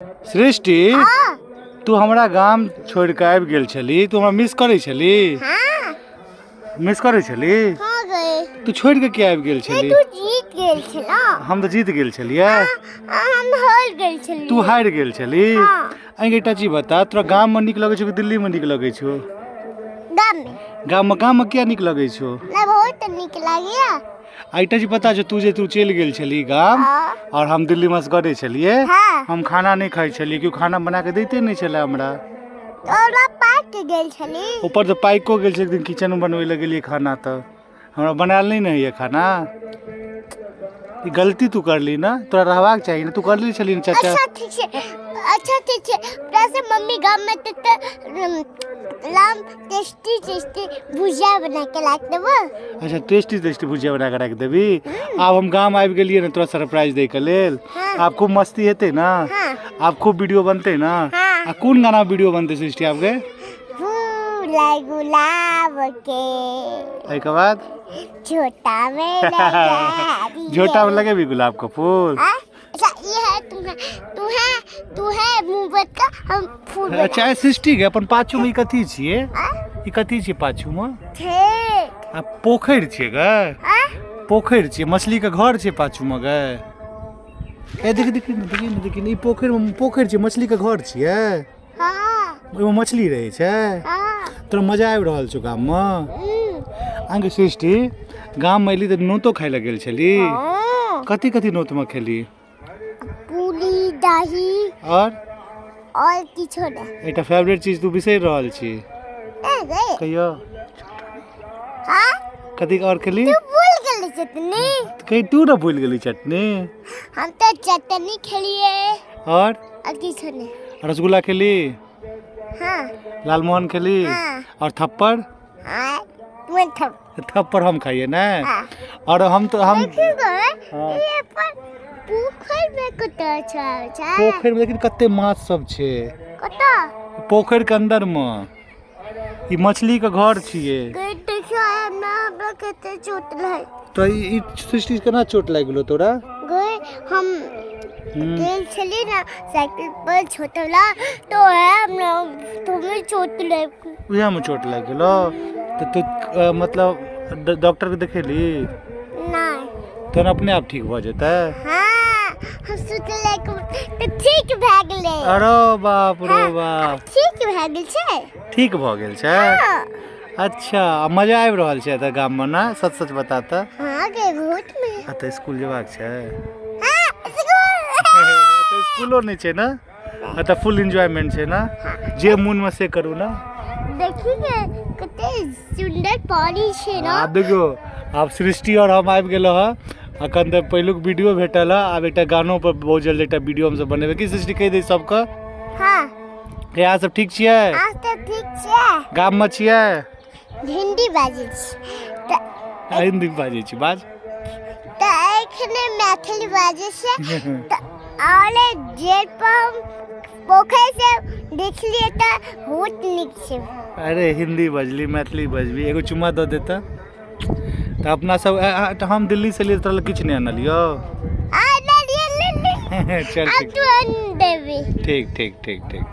सृष्टि तू हमारा गांव छोड़ के आबि गेल छली, तू हमरा मिस करे छली? हाँ। मिस करे छली? हाँ गए। तू छोड़ के क्या आबि गेल छली? तू जीत गेल छला। हम तो जीत गेल छलिए। हम हार गेल छली। तू हार गेल छली? हाँ। एकटा चीज बता, तोरा गांव में निक लगे छौ कि दिल्ली में निक लगे छौ? गाम में क्या निक लगे छौ? ना बहुत निक लागिया। एकटा चीज पता छौ, तू चल गेल छली गांव और हम दिल्ली में गए छलिए। हाँ। हम खाना नहीं खाई छलिए, क्यों खाना बना के देते नहीं छले हमरा। तोरा पाक गेल छली। ऊपर से पाइको गेल छे, एक दिन किचन में बनवे लगे लिए खाना, तो हमरा बनाल नहीं ना है खाना। ये गलती तू कर ली ना, तोरा रहवाक चाहिए ना, तू कर ली छली ना चाचा। अच्छा ठीक है। वैसे मम्मी गांव में तो लाम टेस्टी भुजिया बना के लाके देबो। अच्छा टेस्टी भुजिया बना के रख देबी। अब हम गांव आबि गेलिए ना तोरा सरप्राइज दे के लेल। हाँ। आप खूब मस्ती हेते ना? हाँ। आप खूब वीडियो बनते ना? हाँ। आ कौन गाना वीडियो बनते सृष्टि आपके? फूल गुलाब के एक बाद छोटा में लगा झोटा में लगे भी गुलाब का फूल। अच्छा ये है तू है मुंबई का हम फूल। अच्छा सृष्टि के अपन पाछू में कथी छिए? ई कथी छिए पाछू में? ठीक। आ पोखर छिए गे? पोखर छिए, मछली का घर छिए पाछू में गे? ए देखी ई पोखर छिए, मछली का घर छिए? हाँ। ओइमे मछली रहे छे? हाँ। तोरा मजा आबि रहल छौ गाम में? आगे सृष्टि गाम में एली त नोतो खाय लगे छली? कथी नोत में खेली? पूरी दही और किछो ना। एकटा फेवरेट चीज तू बिसरि रहल छी। कहियो हाँ? कथी और खेली? तू भूल गेली चटनी। कहीं तू ना भूल गेली चटनी? हम तो चटनी खेलिए और किछो नहीं। रसगुल्ला खेली? हाँ। लालमोहन खेली? हाँ। और थप्पड़? हाँ। थप्पड़ हम खाइए ना? हाँ। और हम हाँ। ये पोखर में कत छै? पोखर में लेकिन कते माछ सब छे। कत? पोखर के अंदर में ई मछली का घर छिए। देखियो ना हमरा कते चोट लगे। तो ई सृष्टि केना चोट लाग गेलो तोरा? गए हम गेल छली ना साइकिल पर छोटा वाला, तो है हमरा तुम्हें चोट लगे। उहे में चोट लाग गेलो? तो तू मतलब डॉक्टर के देखेली? नहीं। तो अपने आप ठीक हो जाता है? हाँ। हम सोचले तो ठीक भए गेलै। अरे बाप रे बाप। ठीक भए गेल छै? ठीक भ गेल छै? हाँ। अच्छा मजा आबि रहल छै त गाम में ना? सच बता त। हाँ गे बहुत में। आ त स्कूल जेबाक छै? हाँ स्कूल। तो स्कूलो नहीं छै ना? आ त फुल एंजॉयमेंट छै ना? जे मन में से करू ना? देखिए कते सुंदर पानी छै ना? अब देखो अब सृष्टि और हम आबि गेलो ह। अखन त पहिलुक वीडियो भेटल ह, आब एकटा गानो पर बहुत जल्दी एकटा वीडियो हम सब बनेबे। की सृष्टि कह दे सबके? हाँ। यहाँ सब ठीक छिए? आज तो ठीक छै। गाम में छिए? हिंदी बाजै छी। हिंदी बाजै छी, बाज। त एखने मैथिली बाजै छै। त आले जेल पर हम पोखर से देखलिए त बहुत नीक छै। अरे हिंदी बजली, मैथिली बजबी, एगो चुम्मा दो देता। तो अपना सब हम दिल्ली से लिए तोरा किछ नहीं आनलियो? आ ले चल ठीक। ठीक।